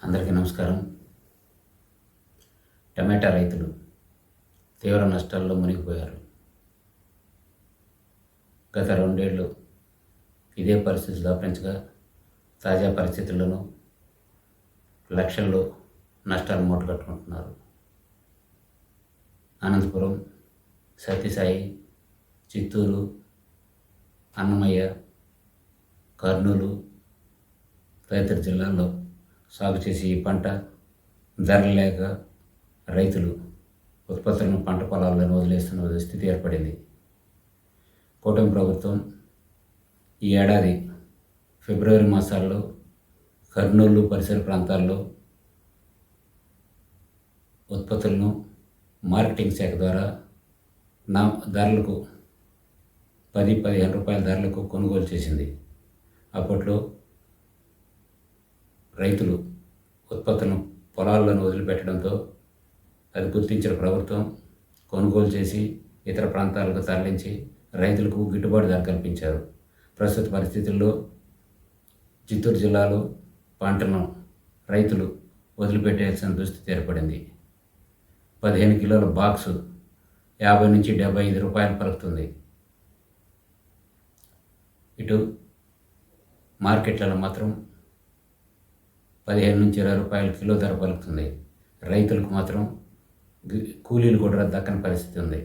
అందరికీ నమస్కారం. టమాటా రైతులు తీవ్ర నష్టాల్లో మునిగిపోయారు. గత 2 ఏళ్ళు ఇదే పరిస్థితి దాపించగా తాజా పరిస్థితుల్లోనూ లక్షల్లో నష్టాలు మూటగట్టుకుంటున్నారు. అనంతపురం, సత్యసాయి, చిత్తూరు, అన్నమయ్య, కర్నూలు తదితర జిల్లాల్లో సాగు చేసి ఈ పంట ధరలు లేక రైతులు ఉత్పత్తులను పంట పొలాలను వదిలేస్తున్న స్థితి ఏర్పడింది. కూటమి ప్రభుత్వం ఈ ఏడాది ఫిబ్రవరి మాసాల్లో కర్నూలు పరిసర ప్రాంతాల్లో ఉత్పత్తులను మార్కెటింగ్ శాఖ ద్వారా ధరలకు 10-15 రూపాయల ధరలకు కొనుగోలు చేసింది. అప్పట్లో రైతులు ఉత్పత్తులను పొలాలను వదిలిపెట్టడంతో అది గుర్తించిన ప్రభుత్వం కొనుగోలు చేసి ఇతర ప్రాంతాలకు తరలించి రైతులకు గిట్టుబాటు ధర కల్పించారు. ప్రస్తుత పరిస్థితుల్లో చిత్తూరు జిల్లాలో పంటను రైతులు వదిలిపెట్టాల్సిన దుస్థితి ఏర్పడింది. 15 కిలోల బాక్సు 50-75 రూపాయలు పలుకుతుంది. ఇటు మార్కెట్లలో మాత్రం 15-20 రూపాయల కిలో ధర పలుకుతుంది. రైతులకు మాత్రం కూలీలు కూడా దక్కని పరిస్థితి ఉంది.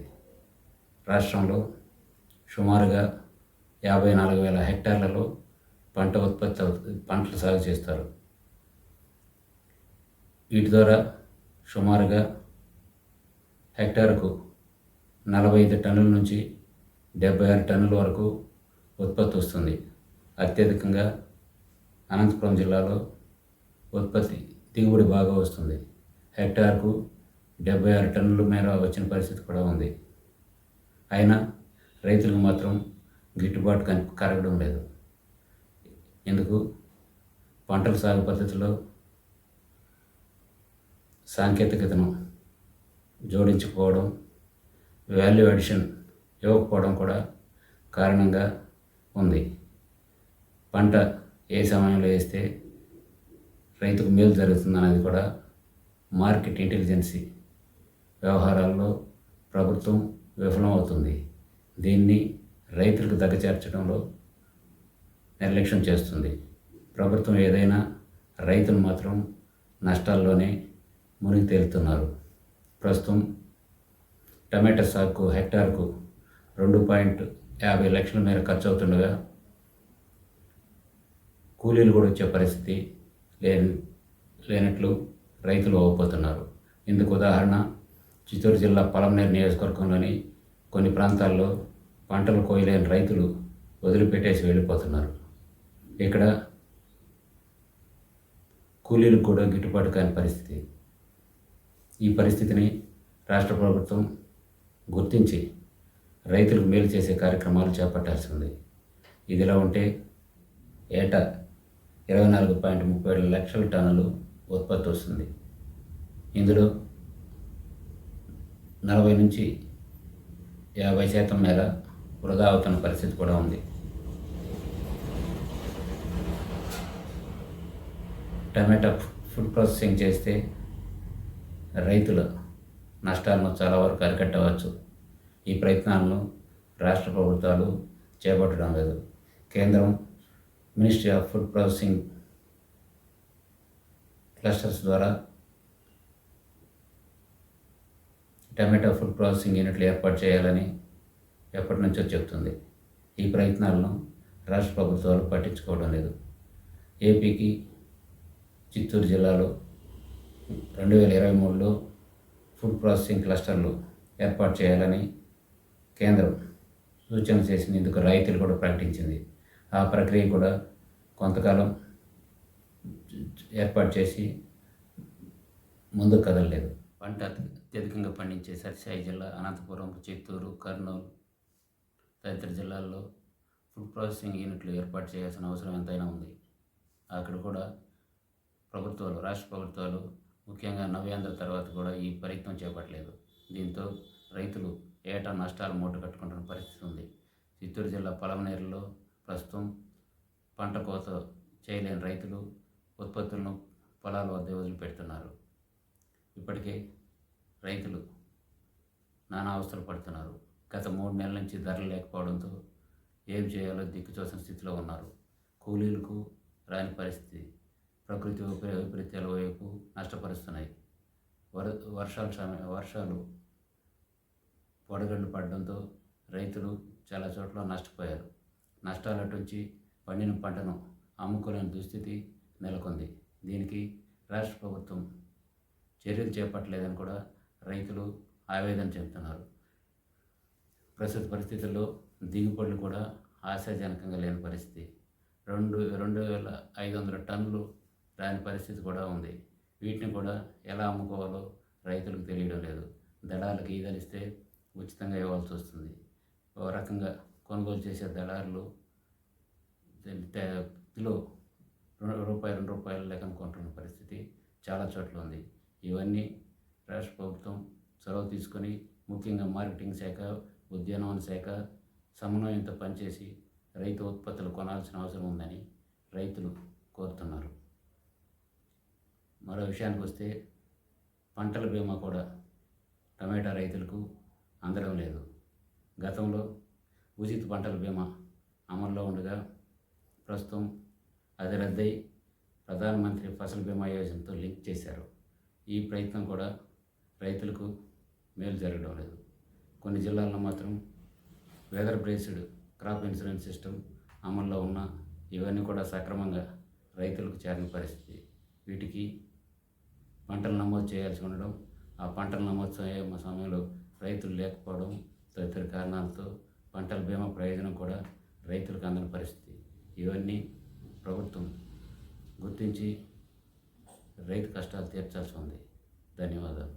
రాష్ట్రంలో సుమారుగా 54,000 హెక్టార్లలో పంటలు సాగు చేస్తారు. వీటి ద్వారా సుమారుగా హెక్టార్కు 45 టన్నుల నుంచి 76 టన్నుల వరకు ఉత్పత్తి వస్తుంది. అత్యధికంగా అనంతపురం జిల్లాలో ఉత్పత్తి దిగుబడి బాగా వస్తుంది. హెక్టార్కు 76 టన్నుల మేర వచ్చిన పరిస్థితి కూడా ఉంది. అయినా రైతులకు మాత్రం గిట్టుబాటు కరగడం లేదు. ఎందుకు? పంటల సాగు పద్ధతిలో సాంకేతికతను జోడించకపోవడం, వాల్యూ అడిషన్ ఇవ్వకపోవడం కూడా కారణంగా ఉంది. పంట ఏ సమయంలో వేస్తే రైతుకు మేలు జరుగుతుందనేది కూడా మార్కెట్ ఇంటెలిజెన్సీ వ్యవహారాల్లో ప్రభుత్వం విఫలమవుతుంది. దీన్ని రైతులకు దగ్గచేర్చడంలో నిర్లక్ష్యం చేస్తుంది. ప్రభుత్వం ఏదైనా రైతులు మాత్రం నష్టాల్లోనే మునిగి తేలుతున్నారు. ప్రస్తుతం టమాటా సాగుకు హెక్టార్కు 2.50 లక్షల మేర ఖర్చు అవుతుండగా కూలీలు కూడా వచ్చే పరిస్థితి లేనట్లు రైతులు అవ్వబోతున్నారు. ఇందుకు ఉదాహరణ చిత్తూరు జిల్లా పలమనేరు నియోజకవర్గంలోని కొన్ని ప్రాంతాల్లో పంటలు కోయలేని రైతులు వదిలిపెట్టేసి వెళ్ళిపోతున్నారు. ఇక్కడ కూలీలకు కూడా గిట్టుబాటు కాని పరిస్థితి. ఈ పరిస్థితిని రాష్ట్ర ప్రభుత్వం గుర్తించి రైతులకు మేలు చేసే కార్యక్రమాలు చేపట్టాల్సి ఉంది. ఇదిలా ఉంటే ఏటా 24.37 లక్షల టన్నులు ఉత్పత్తి వస్తుంది. ఇందులో 40-50% మేర వృధా అవుతున్న పరిస్థితి కూడా ఉంది. టమాటా ఫుడ్ ప్రాసెసింగ్ చేస్తే రైతుల నష్టాలను చాలా వరకు అరికట్టవచ్చు. ఈ ప్రయత్నాలను రాష్ట్ర ప్రభుత్వాలు చేపట్టడం లేదు. కేంద్రం ministry of food processing clusters ద్వారా టమాటా ఫుడ్ ప్రాసెసింగ్ యూనిట్లు ఏర్పాటు చేయాలని ఎప్పటి నుంచో చెబుతుంది. ఈ ప్రయత్నాలను రాష్ట్ర ప్రభుత్వాలు పట్టించుకోవడం లేదు. ఏపీకి చిత్తూరు జిల్లాలో 2023లో ఫుడ్ ప్రాసెసింగ్ క్లస్టర్లు ఏర్పాటు చేయాలని కేంద్రం సూచన చేసింది. ఇందుకు రైతులు కూడా ప్రకటించింది. ఆ ప్రక్రియ కూడా కొంతకాలం ఏర్పాటు చేసి ముందుకు కదలలేదు. పంట అత్యధికంగా పండించే సత్యసాయి జిల్లా, అనంతపురం, చిత్తూరు, కర్నూలు తదితర జిల్లాల్లో ఫుడ్ ప్రాసెసింగ్ యూనిట్లు ఏర్పాటు చేయాల్సిన అవసరం ఎంతైనా ఉంది. అక్కడ కూడా రాష్ట్ర ప్రభుత్వాలు ముఖ్యంగా నవ్యాంధ్ర తర్వాత కూడా ఈ ప్రయత్నం చేపట్టలేదు. దీంతో రైతులు ఏటా నష్టాలు మూటగట్టుకుంటున్న పరిస్థితి ఉంది. చిత్తూరు జిల్లా పలమనేరులో ప్రస్తుతం పంట కోత చేయలేని రైతులు ఉత్పత్తులను పొలాల వద్ద వదిలిపెడుతున్నారు. ఇప్పటికే రైతులు నానా అవస్థలు పడుతున్నారు. గత 3 నెలల నుంచి ధరలు లేకపోవడంతో ఏం చేయాలో దిక్కుతోచని స్థితిలో ఉన్నారు. కూలీలకు రాని పరిస్థితి. ప్రకృతి వైపరీత్యాల వైపు నష్టపరుస్తున్నాయి. వర్షాలు వడగళ్ళు పడడంతో రైతులు చాలా చోట్ల నష్టపోయారు. నష్టాల నుంచి పండిన పంటను అమ్ముకోలేని దుస్థితి నెలకొంది. దీనికి రాష్ట్ర ప్రభుత్వం చర్యలు చేపట్టలేదని కూడా రైతులు ఆవేదన చెందుతున్నారు. ప్రస్తుత పరిస్థితుల్లో దిగుబడులు కూడా ఆశాజనకంగా లేని పరిస్థితి. 2,500 టన్నులు రాని పరిస్థితి కూడా ఉంది. వీటిని కూడా ఎలా అమ్ముకోవాలో రైతులకు తెలియడం లేదు. దళాలకు ఈదలిస్తే ఉచితంగా ఇవ్వాల్సి వస్తుంది. ఒక రకంగా కొనుగోలు చేసే దళారులు కిలో ₹2 లెక్కన కొంటున్న పరిస్థితి చాలా చోట్ల ఉంది. ఇవన్నీ రాష్ట్ర ప్రభుత్వం చొరవ తీసుకొని, ముఖ్యంగా మార్కెటింగ్ శాఖ, ఉద్యానవన శాఖ సమన్వయంతో పనిచేసి రైతు ఉత్పత్తులు కొనాల్సిన అవసరం ఉందని రైతులు కోరుతున్నారు. మరో విషయానికి వస్తే పంటల బీమా కూడా టమాటా రైతులకు అందడం లేదు. గతంలో ఉచిత పంటల బీమా అమల్లో ఉండగా ప్రస్తుతం అది రద్దై ప్రధానమంత్రి ఫసల్ బీమా యోజనతో లింక్ చేశారు. ఈ ప్రయత్నం కూడా రైతులకు మేలు జరగడం లేదు. కొన్ని జిల్లాల్లో మాత్రం weather based crop insurance system అమల్లో ఉన్న ఇవన్నీ కూడా సక్రమంగా రైతులకు చేరిన పరిస్థితి. వీటికి పంటలు నమోదు చేయాల్సి ఉండడం, ఆ పంటలు నమోదు సమయంలో రైతులు లేకపోవడం తదితర కారణాలతో పంటల బీమా ప్రయోజనం కూడా రైతులకు అందని పరిస్థితి. ఇవన్నీ ప్రభుత్వం గుర్తించి రైతు కష్టాలు తీర్చాల్సి ఉంది. ధన్యవాదాలు.